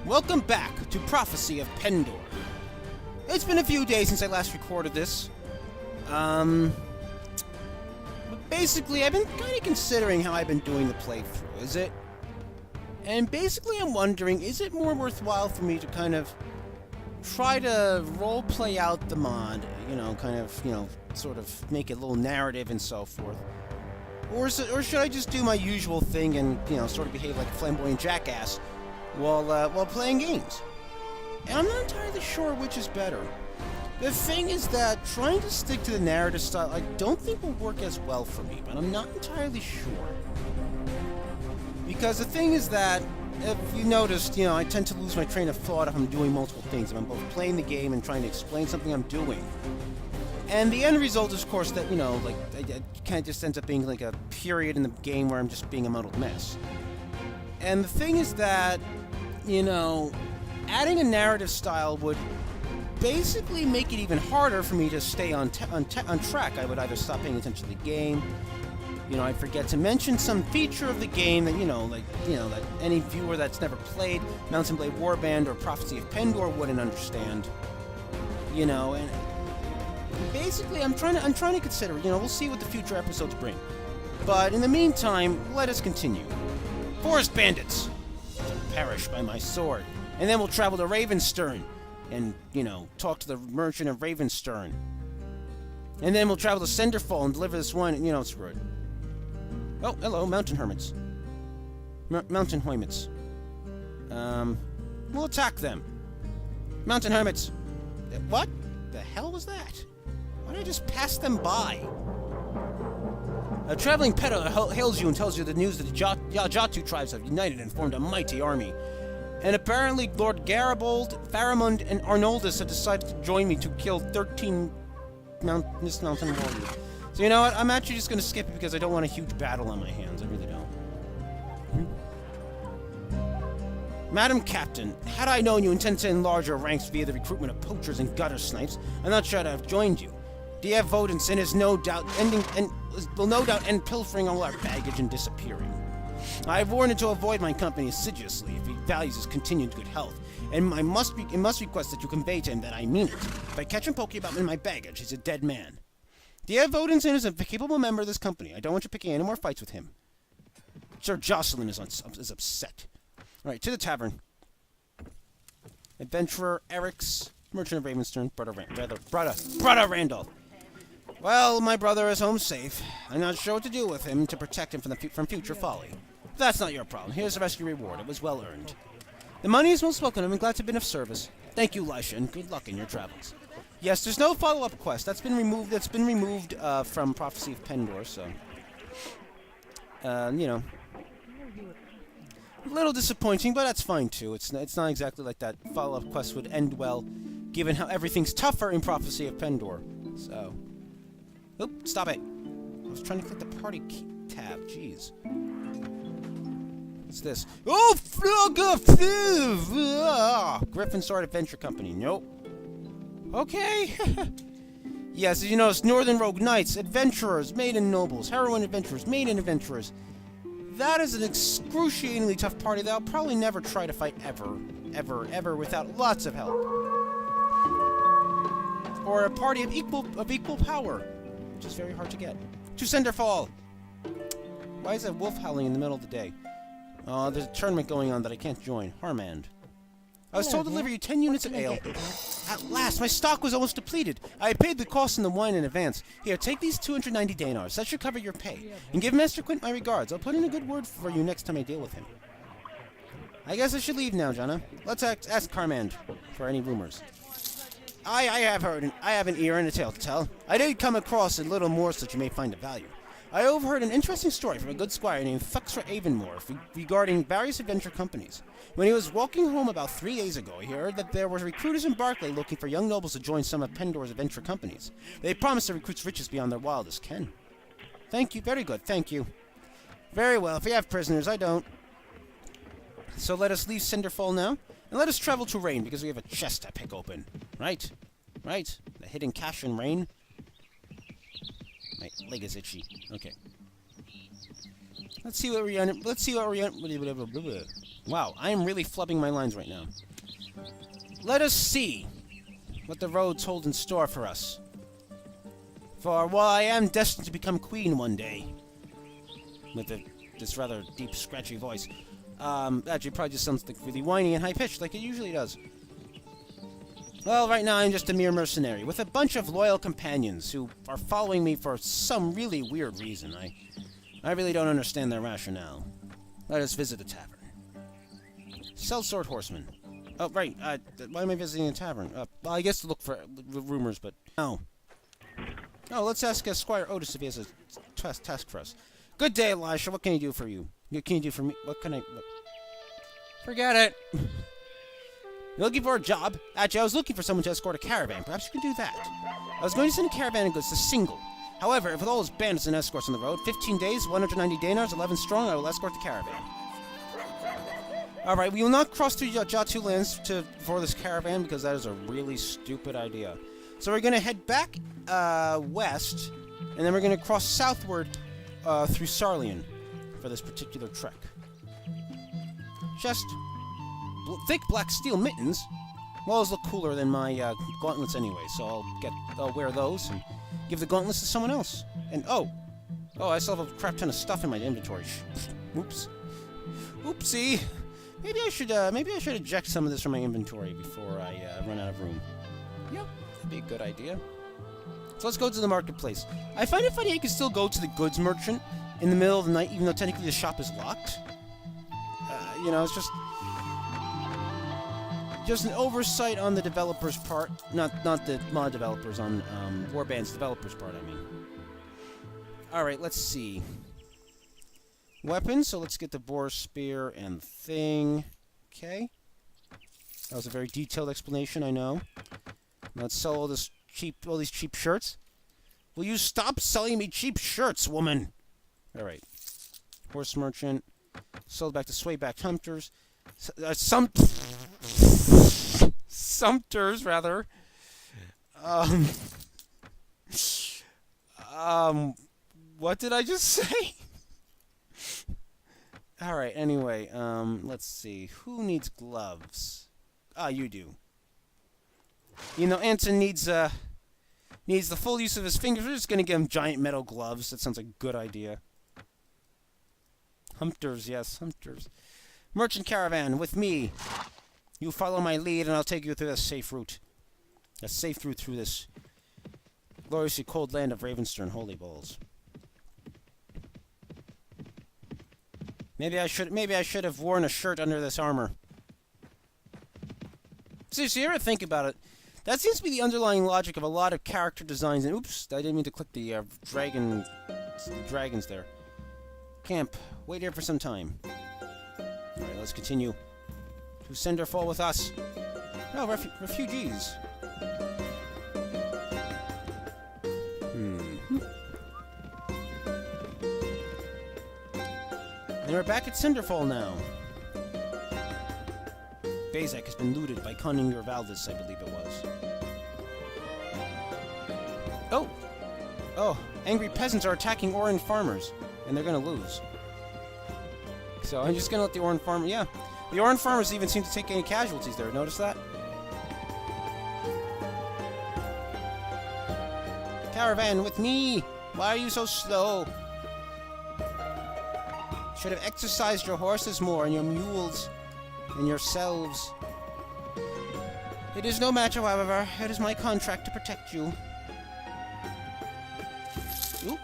Welcome back to Prophecy of Pendor. It's been a few days since I last recorded this. But basically, I've been kind of considering how I've been doing the playthrough. And basically I'm wondering, is it more worthwhile for me to kind of try to role-play out the mod, sort of make a little narrative and so forth? Or should I just do my usual thing and, sort of behave like a flamboyant jackass while playing games? And I'm not entirely sure which is better. The thing is that trying to stick to the narrative style I don't think will work as well for me, but I'm not entirely sure. Because the thing is that, if you noticed, I tend to lose my train of thought if I'm doing multiple things. If I'm both playing the game and trying to explain something I'm doing. And the end result is, of course, that, it kind of just ends up being like a period in the game where I'm just being a muddled mess. And the thing is that, adding a narrative style would basically make it even harder for me to stay on track. I would either stop paying attention to the game, I'd forget to mention some feature of the game that, that any viewer that's never played Mount & Blade Warband or Prophecy of Pendor wouldn't understand, and basically I'm trying to consider, we'll see what the future episodes bring. But in the meantime, let us continue. Forest bandits! Perish by my sword. And then we'll travel to Ravenstern and, talk to the merchant of Ravenstern. And then we'll travel to Cinderfall and deliver this one, screw it. Oh, hello, mountain hermits. Mountain hoymits. We'll attack them. Mountain hermits. What the hell was that? Why did I just pass them by? A traveling peddler hails you and tells you the news that the Jatu tribes have united and formed a mighty army. And apparently Lord Garibold, Faramund, and Arnoldus have decided to join me to kill 13 mountain warriors. So you know what? I'm actually just going to skip it because I don't want a huge battle on my hands. I really don't. Madam Captain, had I known you intend to enlarge your ranks via the recruitment of poachers and gutter snipes, I'm not sure I'd have joined you. D.F. Vodenson is will no doubt end pilfering all our baggage and disappearing. I have warned him to avoid my company assiduously if he values his continued good health, and I must request that you convey to him that I mean it. If I catch him poking about in my baggage, he's a dead man. D.F. Vodenson is a capable member of this company. I don't want you picking any more fights with him. Sir Jocelyn is upset. Alright, to the tavern. Adventurer Eric's, merchant of Ravenstern, brother Randall. Well, my brother is home safe. I'm not sure what to do with him to protect him from future folly. But that's not your problem. Here's the rescue reward. It was well earned. The money is most welcome. I'm glad to have been of service. Thank you, Lisha, and good luck in your travels. Yes, there's no follow-up quest. That's been removed from Prophecy of Pendor, so... A little disappointing, but that's fine, too. It's not exactly like that follow-up quest would end well, given how everything's tougher in Prophecy of Pendor. So... Oop, stop it. I was trying to click the party tab. Jeez. What's this? Oh, Griffin Sword Adventure Company. Nope. Okay. Yes, as you notice, Northern Rogue Knights, Adventurers, Maiden Nobles, Heroine Adventurers, Maiden Adventurers. That is an excruciatingly tough party that I'll probably never try to fight ever without lots of help. Or a party of equal power, which is very hard to get. To Cinderfall! Why is that wolf howling in the middle of the day? Oh, there's a tournament going on that I can't join. Harmand. I was told to deliver you 10 units of ale. At last, my stock was almost depleted. I had paid the cost in the wine in advance. Here, take these 290 dinars. That should cover your pay. And give Master Quint my regards. I'll put in a good word for you next time I deal with him. I guess I should leave now, Jana. Let's ask Carmand for any rumors. I have an ear and a tale to tell. I did come across a little more that you may find of value. I overheard an interesting story from a good squire named Thuxra Avonmore regarding various adventure companies. When he was walking home about 3 days ago, he heard that there were recruiters in Barclay looking for young nobles to join some of Pendor's adventure companies. They promised the recruits riches beyond their wildest ken. Thank you. Very good. Thank you. Very well. If you have prisoners, I don't. So let us leave Cinderfall now, and let us travel to Rain, because we have a chest to pick open. Right? Right? The hidden cache in Rain. My leg is itchy. Okay. Let's see what we're on. Wow, I am really flubbing my lines right now. Let us see what the roads hold in store for us. For while I am destined to become queen one day, with this rather deep, scratchy voice, actually probably just sounds like really whiny and high-pitched like it usually does. Well, right now I'm just a mere mercenary, with a bunch of loyal companions who are following me for some really weird reason. I really don't understand their rationale. Let us visit the tavern. Sellsword Horseman. Oh, right, why am I visiting a tavern? Well, I guess to look for rumors, but no. Oh, let's ask Squire Otis if he has a task for us. Good day, Elisha. What can I do for you? What can you do for me? What can I... Forget it! You're looking for a job? Actually, I was looking for someone to escort a caravan. Perhaps you can do that. I was going to send a caravan of goods to Single. However, if with all those bandits and escorts on the road, 15 days, 190 dinars, 11 strong, I will escort the caravan. Alright, we will not cross through Jatu lands for this caravan because that is a really stupid idea. So we're going to head back west, and then we're going to cross southward through Sarlian for this particular trek. Just thick black steel mittens. Well, those look cooler than my gauntlets anyway, so I'll wear those and give the gauntlets to someone else. And oh, I still have a crap ton of stuff in my inventory. Oops, oopsie. Maybe I should eject some of this from my inventory before I run out of room. Yep, that'd be a good idea. So let's go to the marketplace. I find it funny I can still go to the goods merchant in the middle of the night, even though technically the shop is locked. You know, it's just an oversight on the developers' part. Not the mod developers, on Warband's developers' part, I mean. Alright, let's see. Weapons, so let's get the boar spear and thing. Okay. That was a very detailed explanation, I know. Let's sell all these cheap shirts. Will you stop selling me cheap shirts, woman? Alright. Horse merchant. Sold back to Swayback Hunters. Sumpters, rather. What did I just say? Alright, anyway, let's see. Who needs gloves? Ah, you do. You know, Anton needs the full use of his fingers. We're just gonna give him giant metal gloves. That sounds like a good idea. Hunters, yes, hunters. Merchant caravan, with me. You follow my lead, and I'll take you through a safe route. A safe route through this gloriously cold land of Ravenstern Holy Bowls. Maybe I should have worn a shirt under this armor. Seriously, you ever think about it? That seems to be the underlying logic of a lot of character designs. And oops, I didn't mean to click the dragons there. Camp. Wait here for some time. Alright, let's continue. To Cinderfall with us. Oh, refugees. And we're back at Cinderfall now. Bazak has been looted by Cunninger Valdis, I believe it was. Oh, angry peasants are attacking Oran farmers, and they're gonna lose. So I'm just gonna let the Oran farmer, yeah. The Oran farmers even seem to take any casualties there, notice that? Caravan, with me! Why are you so slow? Should have exercised your horses more, and your mules, and yourselves. It is no matter, however. It is my contract to protect you. Ooh.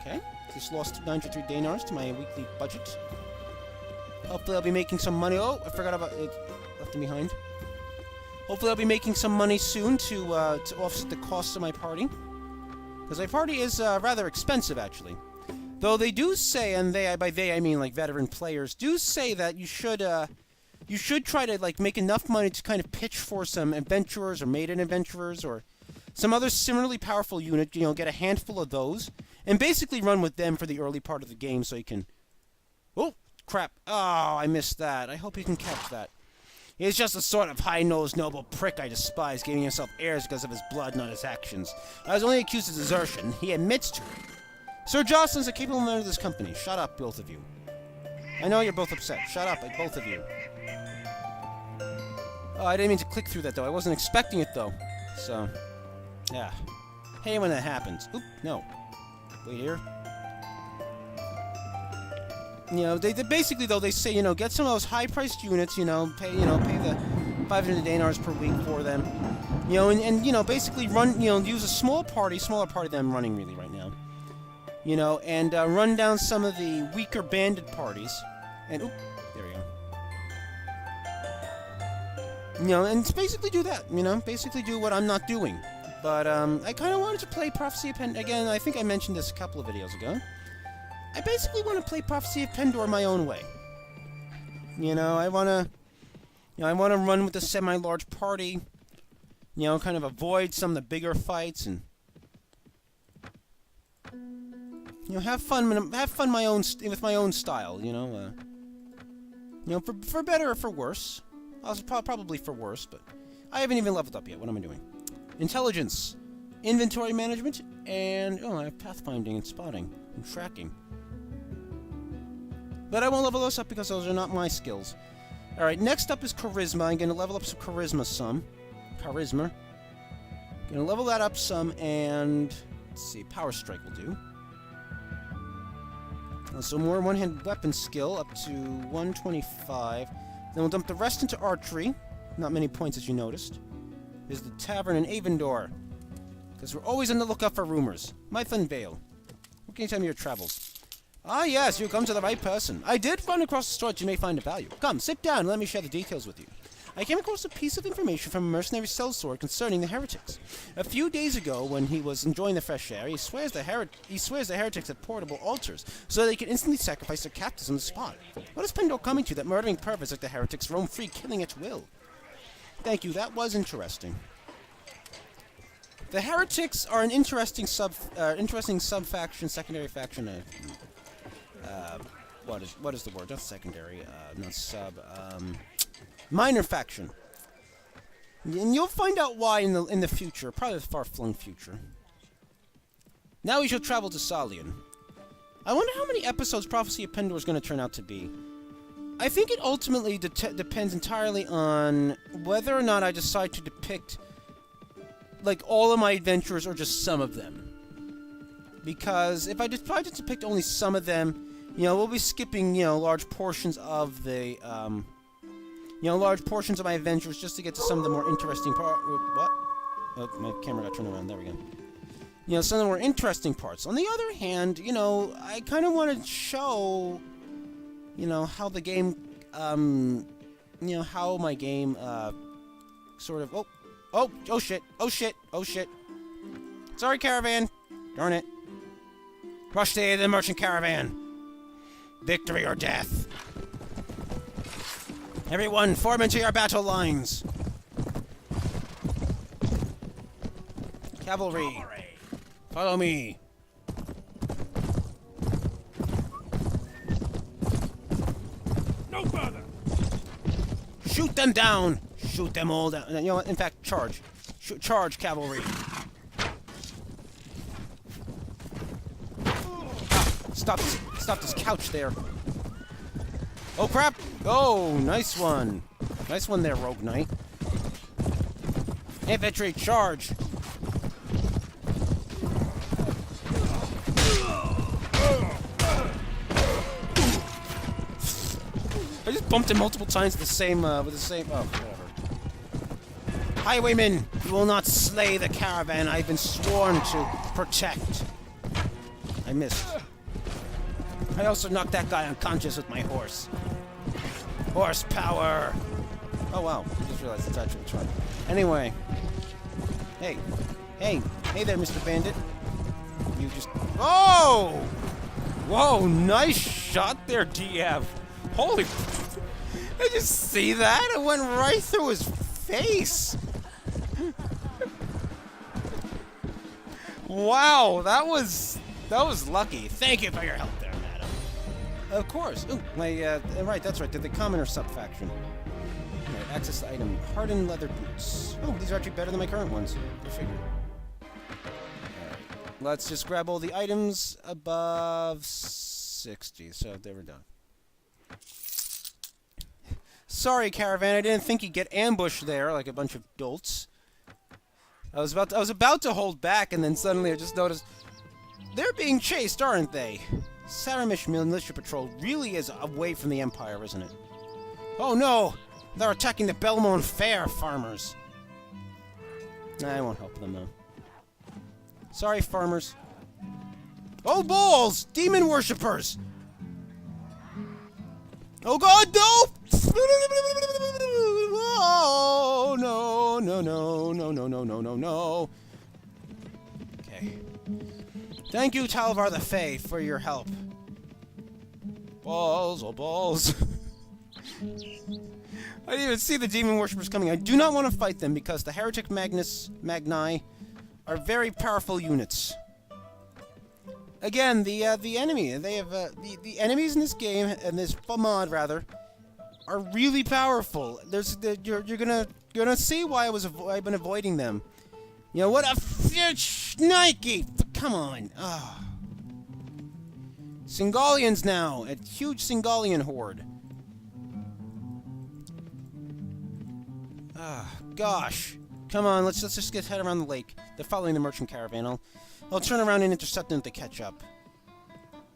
Okay. Just lost 93 dinars to my weekly budget. Hopefully I'll be making some money. Oh, I forgot about it. Left them behind. Hopefully I'll be making some money soon to offset the costs of my party. Because my party is rather expensive, actually. Though they do say, and by they I mean like veteran players, do say that you should try to like make enough money to kind of pitch for some adventurers or maiden adventurers or some other similarly powerful unit, you know, get a handful of those, and basically run with them for the early part of the game so you can... Oh, crap. Oh, I missed that. I hope you can catch that. He's just the sort of high-nosed, noble prick I despise, giving himself airs because of his blood, not his actions. I was only accused of desertion. He admits to it. Sir Jocelyn's a capable member of this company. Shut up, both of you. I know you're both upset. Shut up, both of you. Oh, I didn't mean to click through that, though. I wasn't expecting it, though. So, yeah. Hey, when that happens. Oop, no. Wait here. You know, they basically, though, they say, you know, get some of those high-priced units, you know, pay the 500 dinars per week for them. You know, and you know, basically run, you know, use a smaller party than I'm running really right now. You know, and run down some of the weaker bandit parties. And, oop, there we go. You know, and basically do that, you know, basically do what I'm not doing. But, I kind of wanted to play Prophecy of Pendor. Again, I think I mentioned this a couple of videos ago. I basically want to play Prophecy of Pendor my own way. You know, I want to run with a semi-large party. You know, kind of avoid some of the bigger fights and, you know, have fun with my own style. You know, for better or for worse. Probably for worse, but I haven't even leveled up yet. What am I doing? Intelligence, inventory management, and I have pathfinding and spotting and tracking. But I won't level those up because those are not my skills. Alright, next up is Charisma. I'm going to level up some Charisma some. Charisma. Going to level that up some, and let's see, Power Strike will do. So more one-hand weapon skill up to 125. Then we'll dump the rest into archery. Not many points, as you noticed. There's the tavern in Avendor. Because we're always on the lookout for rumors. Mython Vale. What can you tell me your travels? Ah, yes, you come to the right person. I did run across the store that you may find of value. Come, sit down and let me share the details with you. I came across a piece of information from a mercenary sellsword concerning the heretics. A few days ago, when he was enjoying the fresh air, he swears the heretics had portable altars, so they could instantly sacrifice their captives on the spot. What is Pendor coming to that murdering perverts like the heretics roam free, killing at will? Thank you, that was interesting. The heretics are an interesting sub-faction, secondary faction. What is the word? Not secondary, not sub. Minor faction. And you'll find out why in the future, probably the far-flung future. Now we shall travel to Salian. I wonder how many episodes Prophecy of Pendor is going to turn out to be. I think it ultimately depends entirely on whether or not I decide to depict, like, all of my adventures or just some of them. Because if I decide to depict only some of them, you know, we'll be skipping, you know, large portions of the, large portions of my adventures just to get to some of the more interesting parts. What? Oh, my camera got turned around. There we go. You know, some of the more interesting parts. On the other hand, you know, I kind of want to show, you know, how the game, you know, how my game, sort of, oh shit. Sorry, caravan. Darn it. Rush to the merchant caravan. Victory or death. Everyone, form into your battle lines. Cavalry, follow me. No further. Shoot them down. Shoot them all down. You know what? In fact, charge. Charge, cavalry. Stop this couch there. Oh, crap. Oh, nice one. Nice one there, Rogue Knight. Infantry, charge. I just bumped him multiple times with the same, oh, whatever. Highwaymen, you will not slay the caravan I've been sworn to protect. I missed. I also knocked that guy unconscious with my horse. Horsepower! Oh wow, I just realized it's actually a truck. Anyway. Hey there, Mr. Bandit. You just... Oh! Whoa, nice shot there, DF. Holy... I just see that? It went right through his face. Wow, that was lucky. Thank you for your help there, madam. Of course. Ooh, right, that's right. They're the commoner sub-faction. Right, access the item. Hardened leather boots. Oh, these are actually better than my current ones. Go figure. Alright, let's just grab all the items above 60. So, they were done. Sorry, Caravan. I didn't think you'd get ambushed there like a bunch of dolts. I was about to hold back, and then suddenly I just noticed they're being chased, aren't they? Saramish Militia Patrol really is away from the Empire, isn't it? Oh no! They're attacking the Belmont Fair farmers. Nah, I won't help them though. Sorry, farmers. Oh balls! Demon worshippers! Oh god, no! Oh no, no, no, no, no, no, no, no, no. Okay. Thank you, Talvar the Fae, for your help. Balls, oh balls. I didn't even see the demon worshippers coming. I do not want to fight them because the heretic Magni are very powerful units. Again, the enemy. They have the enemies in this game, and this mod rather, are really powerful. You're gonna see why I've been avoiding them. You know what? A fish, Nike. Come on. Oh. Singolians now. A huge Singolian horde. Ah, gosh. Come on. Let's just get head around the lake. They're following the merchant caravan. I'll turn around and intercept them if they catch up.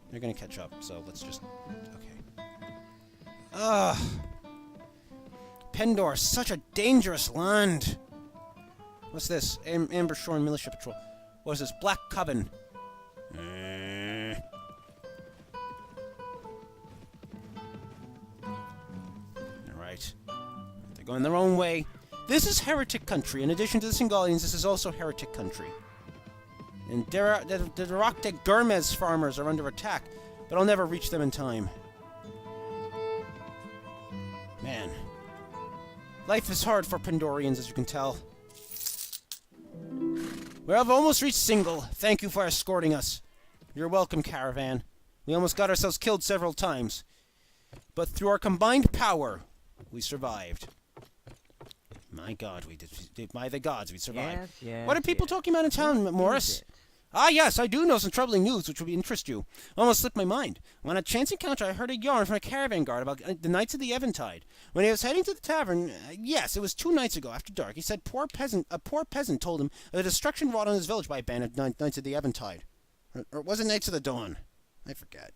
They're gonna catch up, so let's just... Okay. Ugh. Pendor, such a dangerous land. What's this? Amber Shore Militia Patrol. What is this? Black Coven. Alright. They're going their own way. This is heretic country. In addition to the Singolians, this is also heretic country. And the Derakte Gurmez farmers are under attack, but I'll never reach them in time. Man. Life is hard for Pendorians, as you can tell. We have almost reached Single. Thank you for escorting us. You're welcome, caravan. We almost got ourselves killed several times. But through our combined power, we survived. My god, we did. By the gods, we survived. Yes, what are people talking about in town, Morris? Ah, yes, I do know some troubling news which will interest you. Almost slipped my mind. On a chance encounter, I heard a yarn from a caravan guard about the Knights of the Eventide. When he was heading to the tavern, yes, it was 2 nights ago after dark, he said a poor peasant told him of the destruction wrought on his village by a band of Knights of the Eventide. Or was it Knights of the Dawn? I forget.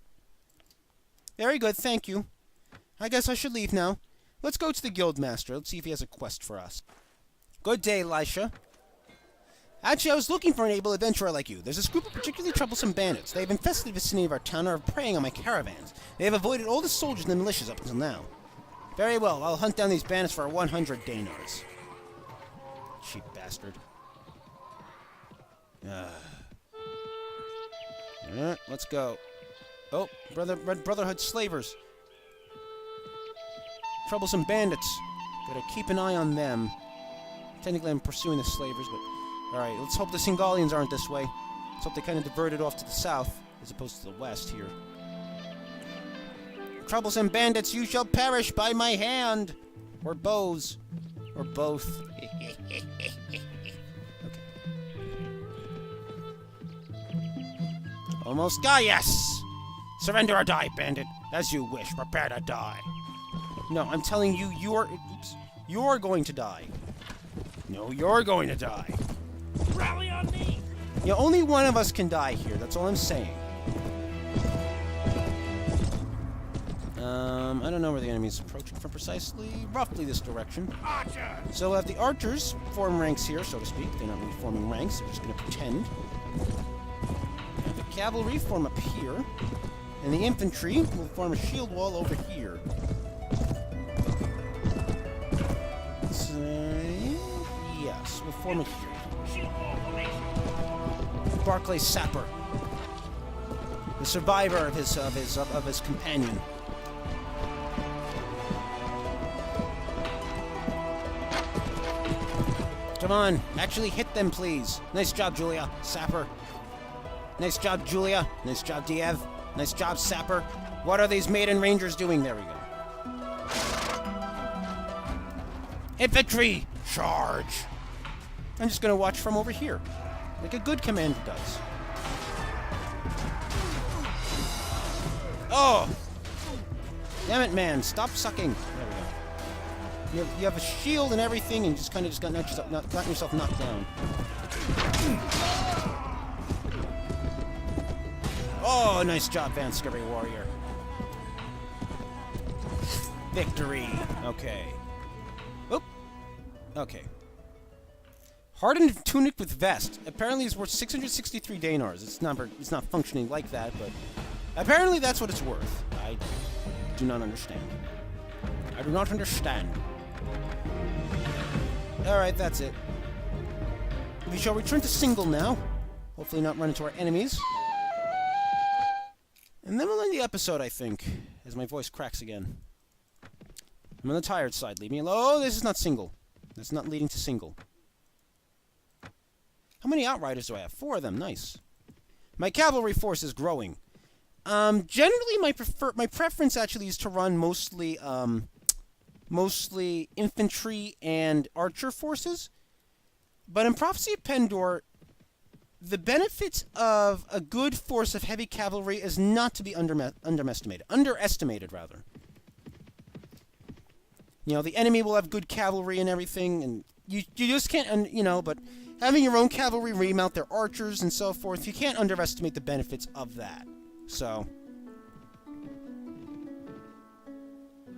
Very good, thank you. I guess I should leave now. Let's go to the Guildmaster. Let's see if he has a quest for us. Good day, Elisha. Actually, I was looking for an able adventurer like you. There's this group of particularly troublesome bandits. They have infested the vicinity of our town and are preying on my caravans. They have avoided all the soldiers and the militias up until now. Very well, I'll hunt down these bandits for 100 dinars. Cheap bastard. Let's go. Oh, Brotherhood slavers. Troublesome bandits. Gotta keep an eye on them. Technically, I'm pursuing the slavers, but... Alright, let's hope the Singolians aren't this way. Let's hope they kind of diverted off to the south, as opposed to the west here. Troublesome bandits, you shall perish by my hand! Or bows. Or both. Okay. Almost got yes! Surrender or die, bandit. As you wish, prepare to die. No, I'm telling you, you're going to die. No, you're going to die. Rally on me! Yeah, only one of us can die here, that's all I'm saying. I don't know where the enemy is approaching from precisely, roughly this direction. Archer! So we'll have the archers form ranks here, so to speak. They're not really forming ranks, they're just going to pretend. And the cavalry form up here. And the infantry will form a shield wall over here. Yes, we'll form it here. Barclay Sapper, the survivor of his companion. Come on, actually hit them, please. Nice job, Julia. Sapper. Nice job, Julia. Nice job, Diev. Nice job, Sapper. What are these maiden rangers doing? There we go. Infantry, charge! I'm just gonna watch from over here, like a good commander does. Damn it, man. Stop sucking. There we go. You have a shield and everything, and you just kind of gotten yourself knocked down. Oh, nice job, Van Scurvy Warrior. Victory. Okay. Oop. Okay. Hardened tunic with vest. Apparently, it's worth 663 dinars. It's not functioning like that, but apparently that's what it's worth. I do not understand. I do not understand. Alright, that's it. We shall return to single now. Hopefully not run into our enemies. And then we'll end the episode, I think, as my voice cracks again. I'm on the tired side. Leave me alone. Oh, this is not single. That's not leading to single. How many Outriders do I have? 4 of them. Nice. My cavalry force is growing. Generally, my preference actually is to run mostly infantry and archer forces. But in Prophecy of Pendor, the benefits of a good force of heavy cavalry is not to be underestimated, rather. You know, the enemy will have good cavalry and everything, and you just can't, you know, but having your own cavalry remount their archers and so forth, you can't underestimate the benefits of that. So,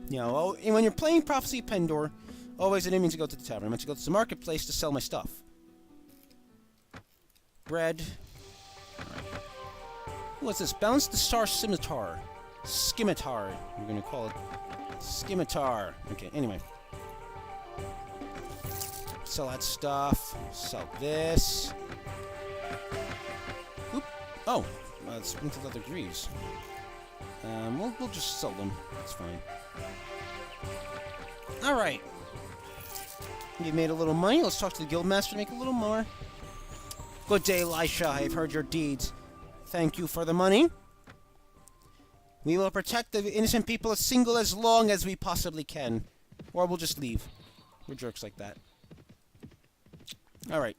you know, when you're playing Prophecy of Pendor, always I didn't mean to go to the tavern. I meant to go to the marketplace to sell my stuff. Bread. Alright. What's this? Balance the Star Scimitar. Scimitar, we're going to call it. Scimitar. Okay, anyway. Sell that stuff. Sell this. Oop. Oh, it's into leather greaves. We'll just sell them. That's fine. Alright. You made a little money. Let's talk to the guildmaster to make a little more. Good day, Elisha. I've heard your deeds. Thank you for the money. We will protect the innocent people as single as long as we possibly can. Or we'll just leave. We're jerks like that. Alright.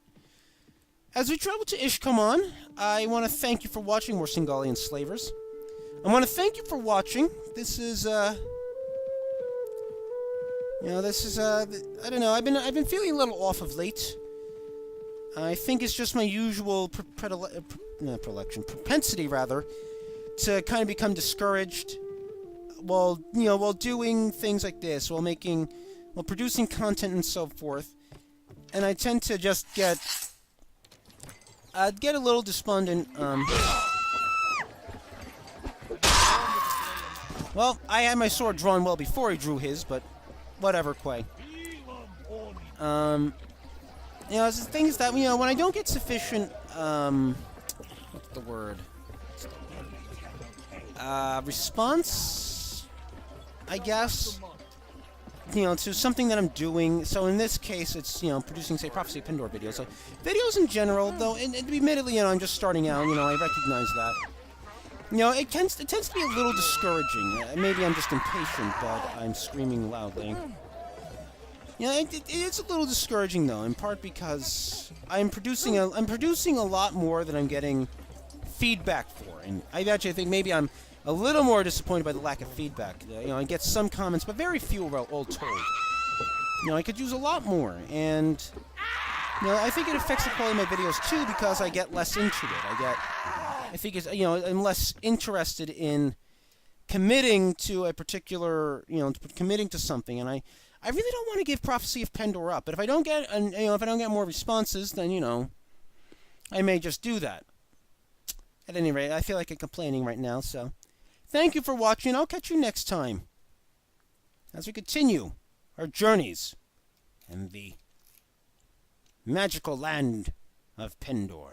As we travel to Ishkaman, I want to thank you for watching more Singalian Slavers. I want to thank you for watching. This is, you know, this is, I don't know, I've been feeling a little off of late. I think it's just my usual propensity, rather, to kind of become discouraged while doing things like this, while producing content and so forth. And I tend to just get a little despondent. Well, I had my sword drawn well before he drew his, but whatever, Quay. You know, the thing is that, you know, when I don't get sufficient, what's the word? Response, I guess, you know, to something that I'm doing. So in this case, it's, you know, producing, say, Prophecy of Pendor videos. So videos in general, though, and admittedly, you know, I'm just starting out, you know, I recognize that. You know, it tends to be a little discouraging. Maybe I'm just impatient, but I'm screaming loudly. You know, it's a little discouraging, though, in part because I'm producing a lot more than I'm getting feedback for, and I actually think maybe I'm a little more disappointed by the lack of feedback. You know, I get some comments, but very few are all told. You know, I could use a lot more, and you know, I think it affects the quality of my videos too because I get less into it. I think it's, you know, I'm less interested in committing to a particular, you know, committing to something, and I really don't want to give Prophecy of Pendor up. But if I don't get, if I don't get more responses, then, you know, I may just do that. At any rate, I feel like I'm complaining right now, so thank you for watching. I'll catch you next time as we continue our journeys in the magical land of Pendor.